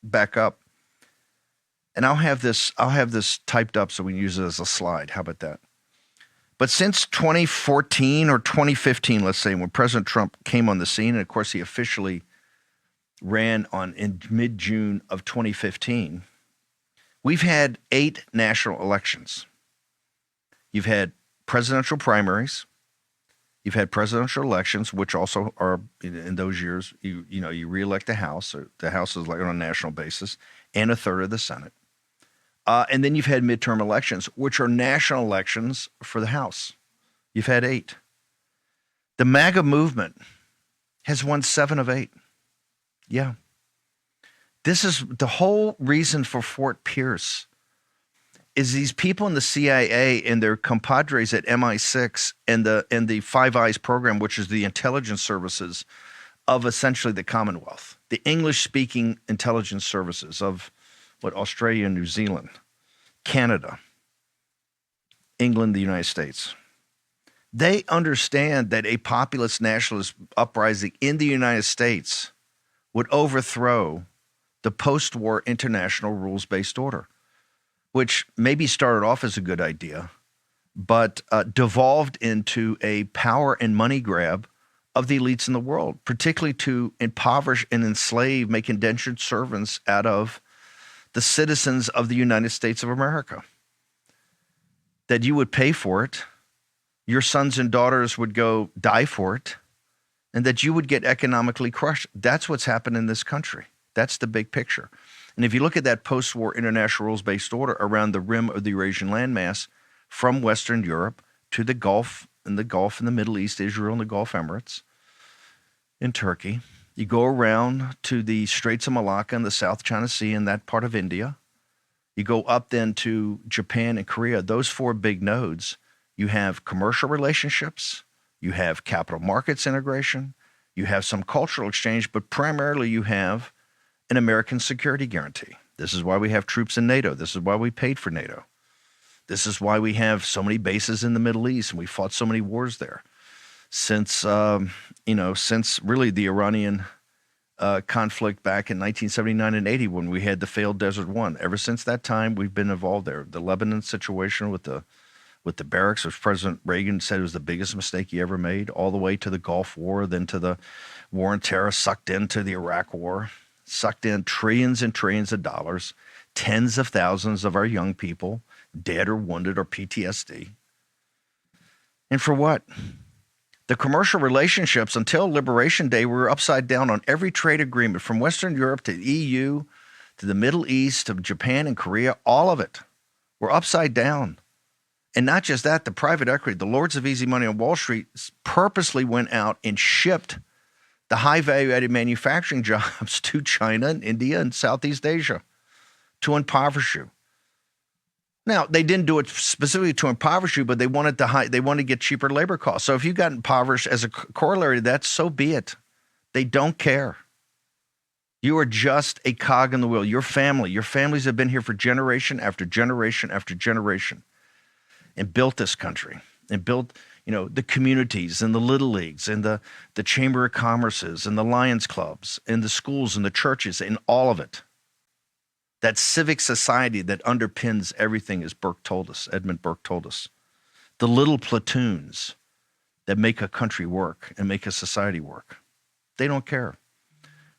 back up, and I'll have this typed up so we can use it as a slide. How about that? But since 2014 or 2015, let's say, when President Trump came on the scene, and of course he officially ran in mid-June of 2015, we've had 8 national elections. You've had presidential primaries. You've had presidential elections, which also are in those years, you reelect the House. Or the House is elected on a national basis, and a third of the Senate. And then you've had midterm elections, which are national elections for the House. You've had 8. The MAGA movement has won 7 of 8. Yeah. This is the whole reason for Fort Pierce is these people in the CIA and their compadres at MI6 and the Five Eyes program, which is the intelligence services of essentially the Commonwealth, the English-speaking intelligence services of Australia, New Zealand, Canada, England, the United States. They understand that a populist nationalist uprising in the United States would overthrow the post-war international rules-based order, which maybe started off as a good idea, but devolved into a power and money grab of the elites in the world, particularly to impoverish and enslave, make indentured servants out of the citizens of the United States of America. That you would pay for it, your sons and daughters would go die for it, and that you would get economically crushed. That's what's happened in this country. That's the big picture. And if you look at that post-war international rules-based order around the rim of the Eurasian landmass, from Western Europe to the Gulf and the Middle East, Israel and the Gulf Emirates, and Turkey, you go around to the Straits of Malacca and the South China Sea and that part of India. You go up then to Japan and Korea. Those 4 big nodes, you have commercial relationships, you have capital markets integration, you have some cultural exchange, but primarily you have an American security guarantee. This is why we have troops in NATO. This is why we paid for NATO. This is why we have so many bases in the Middle East and we fought so many wars there. Since really the Iranian conflict back in 1979 and 80 when we had the failed Desert One. Ever since that time, we've been involved there. The Lebanon situation with the barracks, which President Reagan said was the biggest mistake he ever made, all the way to the Gulf War, then to the war on terror, sucked into the Iraq War, sucked in trillions and trillions of dollars, tens of thousands of our young people dead or wounded or PTSD. And for what? The commercial relationships until Liberation Day were upside down on every trade agreement from Western Europe to the EU to the Middle East to Japan and Korea. All of it were upside down. And not just that, the private equity, the lords of easy money on Wall Street purposely went out and shipped the high value-added manufacturing jobs to China and India and Southeast Asia to impoverish you. Now, they didn't do it specifically to impoverish you, but they wanted to get cheaper labor costs. So if you got impoverished as a corollary to that, so be it. They don't care. You are just a cog in the wheel. Your families have been here for generation after generation after generation and built this country and built, the communities and the little leagues and the Chamber of Commerces and the Lions Clubs and the schools and the churches and all of it. That civic society that underpins everything, as Edmund Burke told us. The little platoons that make a country work and make a society work. They don't care.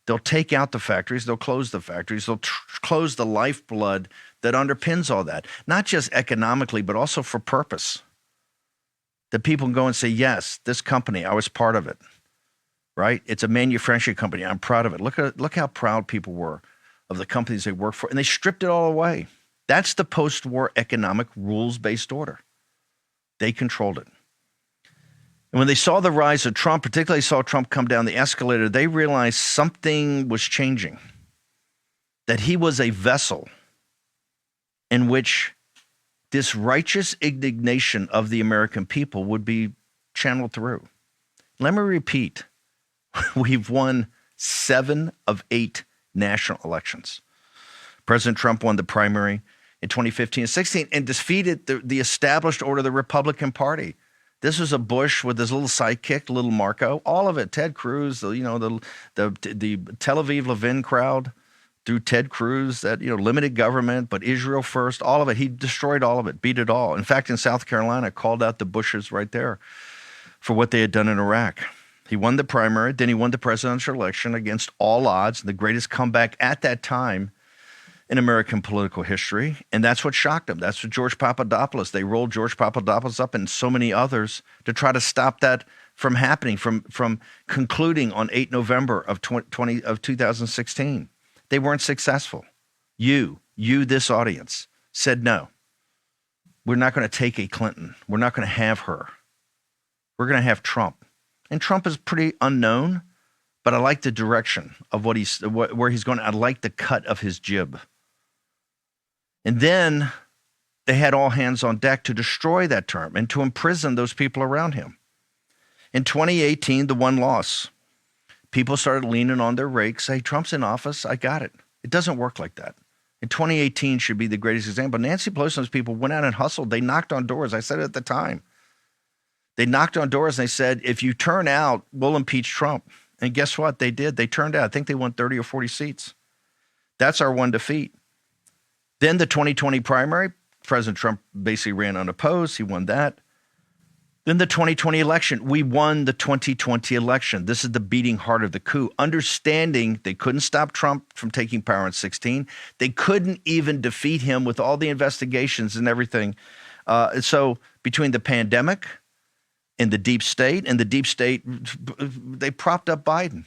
They'll take out the factories. They'll close the factories. They'll close the lifeblood that underpins all that, not just economically, but also for purpose. That people can go and say, yes, this company, I was part of it, right? It's a manufacturing company. I'm proud of it. Look how proud people were of the companies they work for, and they stripped it all away. That's the post-war economic rules-based order. They controlled it. And when they saw the rise of Trump, particularly saw Trump come down the escalator, they realized something was changing, that he was a vessel in which this righteous indignation of the American people would be channeled through. Let me repeat, we've won 7 of 8 national elections. President Trump won the primary in 2015 and 16 and defeated the established order of the Republican Party. This was a Bush with his little sidekick, little Marco, all of it. Ted Cruz, the Tel Aviv Levin crowd, through Ted Cruz that, limited government, but Israel first, all of it. He destroyed all of it, beat it all. In fact, in South Carolina, called out the Bushes right there for what they had done in Iraq. He won the primary, then he won the presidential election against all odds, the greatest comeback at that time in American political history. And that's what shocked him. That's what George Papadopoulos, they rolled George Papadopoulos up and so many others to try to stop that from happening, from concluding on 8 November of 2016. They weren't successful. You, this audience, said no. We're not going to take a Clinton. We're not going to have her. We're going to have Trump. And Trump is pretty unknown, but I like the direction of where he's going. I like the cut of his jib. And then they had all hands on deck to destroy that term and to imprison those people around him. In 2018, the one loss, people started leaning on their rakes. Hey, Trump's in office. I got it. It doesn't work like that. In 2018 should be the greatest example. Nancy Pelosi and those people went out and hustled. They knocked on doors. I said it at the time. They knocked on doors and they said, if you turn out, we'll impeach Trump. And guess what? They did. They turned out. I think they won 30 or 40 seats. That's our one defeat. Then the 2020 primary, President Trump basically ran unopposed. He won that. Then the 2020 election, we won the 2020 election. This is the beating heart of the coup. Understanding they couldn't stop Trump from taking power in 2016. They couldn't even defeat him with all the investigations and everything. So between the pandemic and the deep state, they propped up Biden.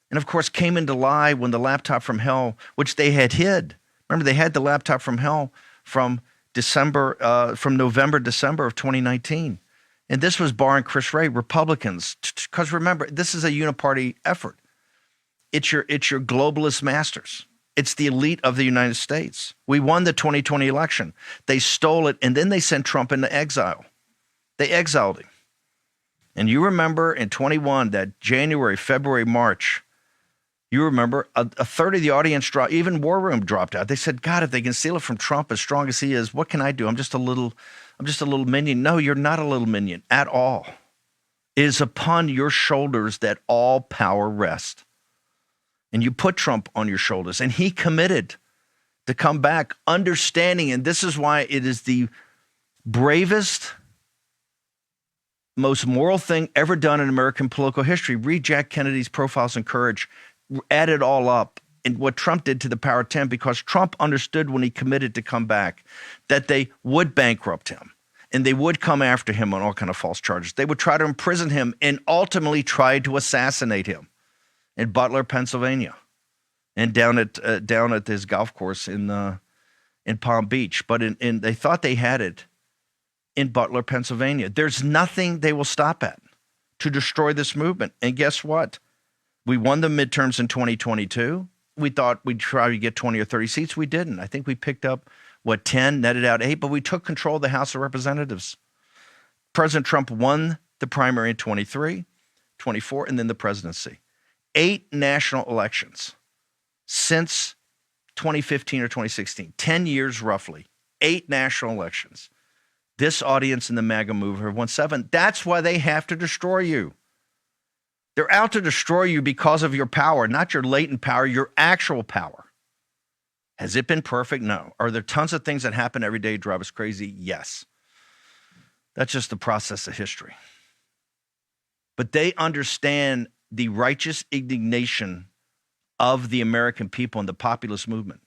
And of course, came into lie when the laptop from hell, which they had hid. Remember, they had the laptop from hell from November, December of 2019. And this was barring Chris Wray, Republicans. Because remember, this is a uniparty effort. It's your globalist masters. It's the elite of the United States. We won the 2020 election. They stole it, and then they sent Trump into exile. They exiled him. And you remember in 21, that January, February, March, you remember a third of the audience dropped, even War Room dropped out. They said, God, if they can steal it from Trump as strong as he is, what can I do? I'm just a little minion. No, you're not a little minion at all. It is upon your shoulders that all power rests. And you put Trump on your shoulders, and he committed to come back, understanding, and this is why it is the bravest, most moral thing ever done in American political history. Read Jack Kennedy's Profiles in Courage. Add it all up and what Trump did to the power of 10, because Trump understood when he committed to come back that they would bankrupt him and they would come after him on all kind of false charges. They would try to imprison him and ultimately try to assassinate him in Butler, Pennsylvania, and down at his golf course in Palm Beach. But they thought they had it in Butler, Pennsylvania. There's nothing they will stop at to destroy this movement. And guess what? We won the midterms in 2022. We thought we'd try to get 20 or 30 seats. We didn't. I think we picked up, 10, netted out 8, but we took control of the House of Representatives. President Trump won the primary in 23, 24, and then the presidency. 8 national elections since 2015 or 2016, 10 years roughly, 8 national elections. This audience in the MAGA movement have won 7. That's why they have to destroy you. They're out to destroy you because of your power, not your latent power, your actual power. Has it been perfect? No. Are there tons of things that happen every day that drive us crazy? Yes. That's just the process of history. But they understand the righteous indignation of the American people and the populist movement.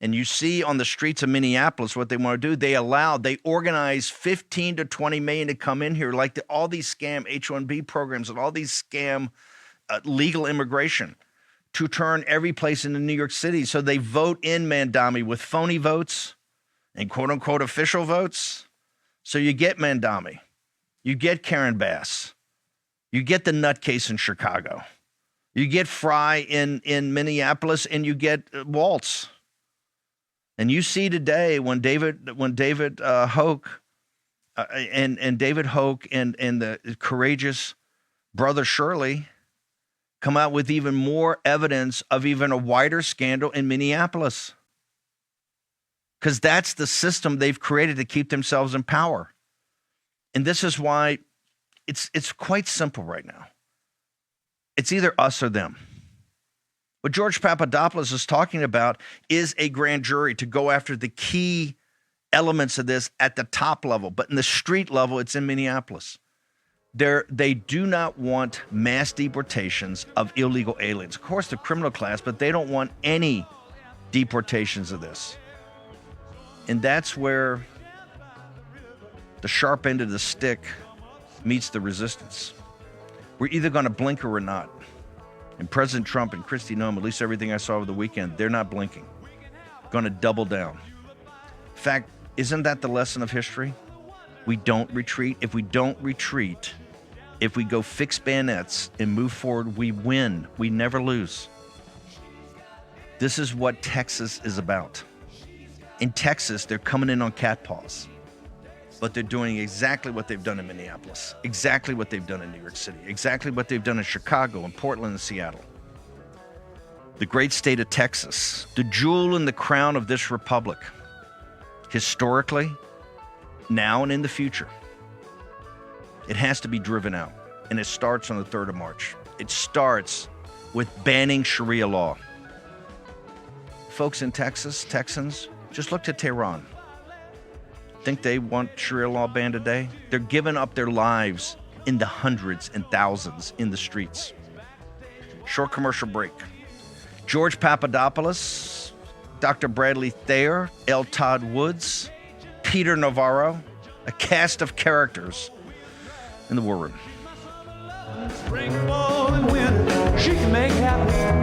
And you see on the streets of Minneapolis what they want to do. They organize 15 to 20 million to come in here, like all these scam H-1B programs and all these scam legal immigration to turn every place into New York City. So they vote in Mandami with phony votes and quote unquote official votes. So you get Mandami, you get Karen Bass, you get the nutcase in Chicago, you get Fry in Minneapolis, and you get Waltz. And you see today when David Hoke and David Hoke and the courageous brother Shirley come out with even more evidence of even a wider scandal in Minneapolis. Because that's the system they've created to keep themselves in power. And this is why it's quite simple right now. It's either us or them. What George Papadopoulos is talking about is a grand jury to go after the key elements of this at the top level. But in the street level, it's in Minneapolis. They do not want mass deportations of illegal aliens. Of course, the criminal class, but they don't want any deportations of this. And that's where the sharp end of the stick meets the resistance. We're either going to blink or we're not. And President Trump and Kristi Noem, at least everything I saw over the weekend, they're not blinking. Going to double down. In fact, isn't that the lesson of history? We don't retreat. If we don't retreat, if we go fix bayonets and move forward, we win. We never lose. This is what Texas is about. In Texas, they're coming in on cat paws, but they're doing exactly what they've done in Minneapolis, exactly what they've done in New York City, exactly what they've done in Chicago and Portland and Seattle. The great state of Texas, the jewel in the crown of this republic, historically, now and in the future. It has to be driven out, and it starts on the 3rd of March. It starts with banning Sharia law. Folks in Texas, Texans, just look to Tehran. Think they want Sharia law banned today? They're giving up their lives in the hundreds and thousands in the streets. Short commercial break. George Papadopoulos, Dr. Bradley Thayer, L. Todd Woods, Peter Navarro, a cast of characters in the War Room.